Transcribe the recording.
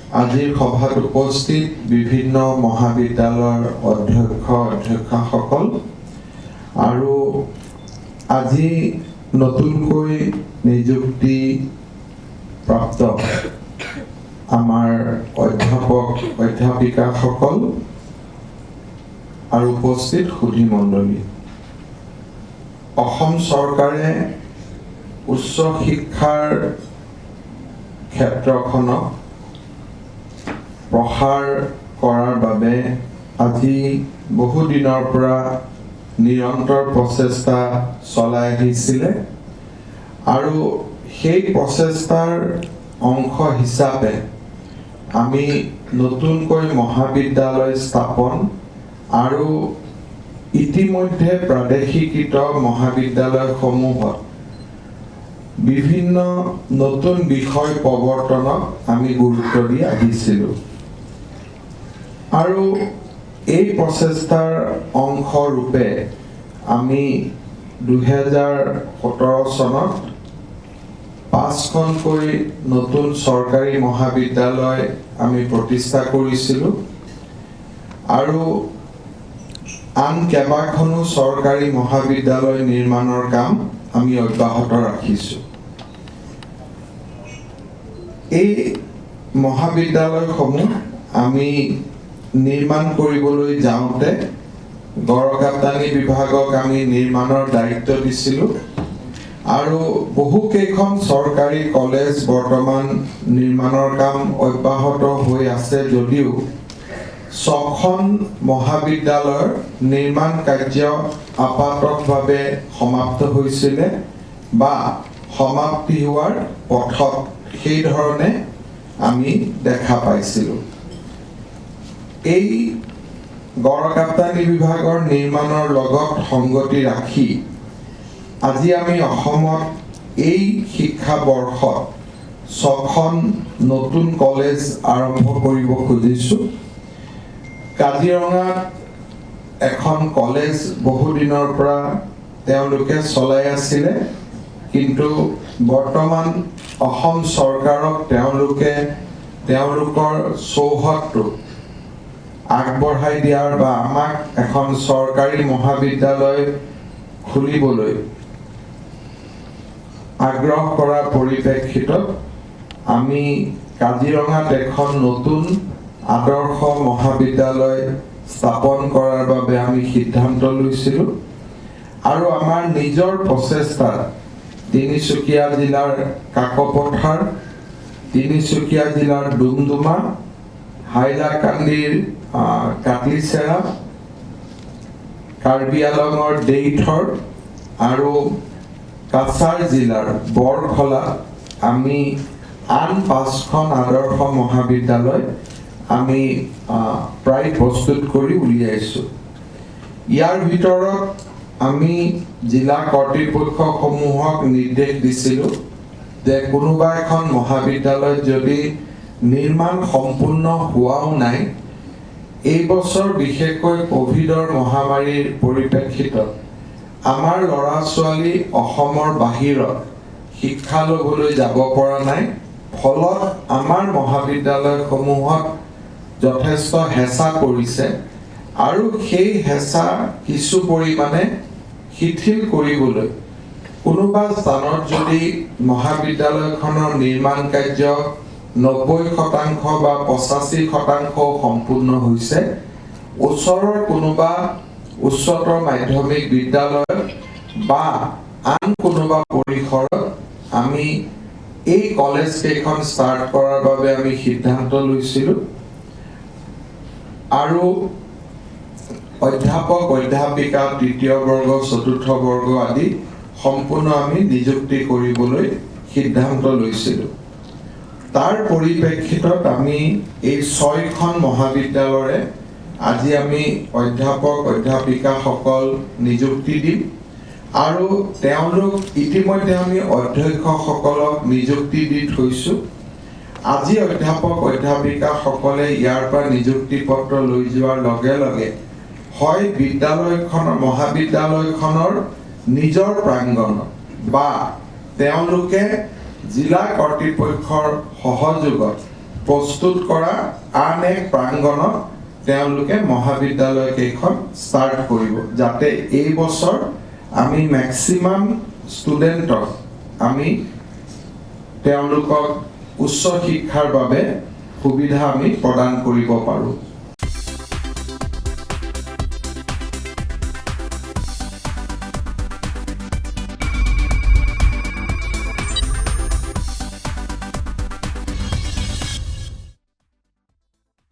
আজিৰ সভাত উপস্থিত বিভিন্ন মহাবিদ্যালয়ৰ অধ্যক্ষসকল আৰু আজি নতুনকৈ নিযুক্তি প্ৰাপ্ত আমাৰ অধ্যাপিকাসকল আৰু উপস্থিত সুধী মণ্ডলী। অসম চৰকাৰে উচ্চ শিক্ষাৰ ক্ষেত্ৰখনক প্ৰসাৰ কৰাৰ বাবে আজি বহু দিনৰ পৰা নিৰন্তৰ প্ৰচেষ্টা চলাই আহিছিলে আৰু সেই প্ৰচেষ্টাৰ অংশ হিচাপে আমি নতুনকৈ মহাবিদ্যালয় স্থাপন আৰু ইতিমধ্যে প্ৰাদেশিকৃত মহাবিদ্যালয়সমূহত বিভিন্ন নতুন বিষয় প্ৰৱৰ্তনক আমি গুৰুত্ব দি আহিছিলোঁ আৰু এই প্ৰচেষ্টাৰ অংশ ৰূপে আমি 2017 চনত 5খনকৈ নতুন চৰকাৰী মহাবিদ্যালয় আমি প্ৰতিষ্ঠা কৰিছিলোঁ আৰু আন কেইবাখনো চৰকাৰী মহাবিদ্যালয় নিৰ্মাণৰ কাম আমি অব্যাহত ৰাখিছোঁ। এই মহাবিদ্যালয়সমূহ আমি নিৰ্মাণ কৰিবলৈ যাওঁতে গড়কাপ্তানি বিভাগক আমি নিৰ্মাণৰ দায়িত্ব দিছিলোঁ আৰু বহুকেইখন চৰকাৰী কলেজ বৰ্তমান নিৰ্মাণৰ কাম অব্যাহত হৈ আছে যদিও 6খন মহাবিদ্যালয়ৰ নিৰ্মাণ কাৰ্য আপাতভাৱে সমাপ্ত হৈছিলে বা সমাপ্তি হোৱাৰ পথত সেই ধৰণে আমি দেখা পাইছিলোঁ। এই গড়কাপ্তানি বিভাগৰ নিৰ্মাণৰ লগত সংগতি ৰাখি আজি আমি অসমত এই শিক্ষাবৰ্ষত 6খন নতুন কলেজ আৰম্ভ কৰিব খুজিছোঁ। কাজিৰঙাত এখন কলেজ বহু দিনৰ পৰা তেওঁলোকে চলাই আছিলে, কিন্তু বৰ্তমান অসম চৰকাৰক তেওঁলোকে তেওঁলোকৰ চৌহদটো আগবঢ়াই দিয়াৰ বা আমাক এখন চৰকাৰী মহাবিদ্যালয় খুলিবলৈ আগ্ৰহ কৰাৰ পৰিপ্ৰেক্ষিতত আমি কাজিৰঙাত এখন নতুন আদৰ্শ মহাবিদ্যালয় স্থাপন কৰাৰ বাবে আমি সিদ্ধান্ত লৈছিলোঁ আৰু আমাৰ নিজৰ প্ৰচেষ্টাত তিনিচুকীয়া জিলাৰ কাকপথাৰ, তিনিচুকীয়া জিলাৰ ডুমডুমা, হাইলাকান্দিৰ কাটলিচেৰা, কাৰ্বি আংলঙৰ দেইথৰ আৰু কাছাৰ জিলাৰ বৰখলা আমি আন 5খন আদৰ্শ মহাবিদ্যালয় আমি প্ৰায় প্ৰস্তুত কৰি উলিয়াইছোঁ। ইয়াৰ ভিতৰত আমি জিলা কৰ্তৃপক্ষসমূহক নিৰ্দেশ দিছিলোঁ যে কোনোবা এখন মহাবিদ্যালয়ত যদি নিৰ্মাণ সম্পূৰ্ণ হোৱাও নাই, এই বছৰ বিশেষকৈ কোভিডৰ মহামাৰীৰ পৰিপ্ৰেক্ষিতত আমাৰ ল'ৰা ছোৱালী অসমৰ বাহিৰত শিক্ষা ল'বলৈ যাব পৰা নাই, ফলত আমাৰ মহাবিদ্যালয়সমূহত যথেষ্ট হেঁচা পৰিছে আৰু সেই হেঁচা কিছু পৰিমাণে শিথিল কৰিবলৈ কোনোবা স্থানত যদি মহাবিদ্যালয়খনৰ নিৰ্মাণ কাৰ্য 90% বা 85% সম্পূৰ্ণ হৈছে, ওচৰৰ কোনোবা উচ্চতৰ মাধ্যমিক বিদ্যালয় বা আন কোনোবা পৰিসৰত আমি এই কলেজ কেইখন ষ্টাৰ্ট কৰাৰ বাবে আমি সিদ্ধান্ত লৈছিলোঁ আৰু অধ্যাপক অধ্যাপিকা 3য় বৰ্গ 4ৰ্থ বৰ্গ আদি সম্পূৰ্ণ আমি নিযুক্তি কৰিবলৈ সিদ্ধান্ত লৈছিলোঁ। তাৰ পৰিপ্ৰেক্ষিতত আমি এই 6খন মহাবিদ্যালয়ৰে আজি আমি অধ্যাপক অধ্যাপিকাসকল নিযুক্তি দিম আৰু তেওঁলোক ইতিমধ্যে আমি অধ্যক্ষসকলক নিযুক্তি দি থৈছোঁ। আজি অধ্যাপক অধ্যাপিকাসকলে ইয়াৰ পৰা নিযুক্তি পত্ৰ লৈ যোৱাৰ লগে লগে হয় বিদ্যালয়খনৰ মহাবিদ্যালয়খনৰ নিজৰ প্ৰাংগণত বা তেওঁলোকে জিলা কৰ্তৃপক্ষৰ সহযোগত প্ৰস্তুত কৰা আন এক প্ৰাংগণত তেওঁলোকে মহাবিদ্যালয় কেইখন ষ্টাৰ্ট কৰিব, যাতে এই বছৰ আমি মেক্সিমাম ষ্টুডেণ্টক আমি তেওঁলোকক উচ্চ শিক্ষাৰ বাবে সুবিধা আমি প্ৰদান কৰিব পাৰোঁ।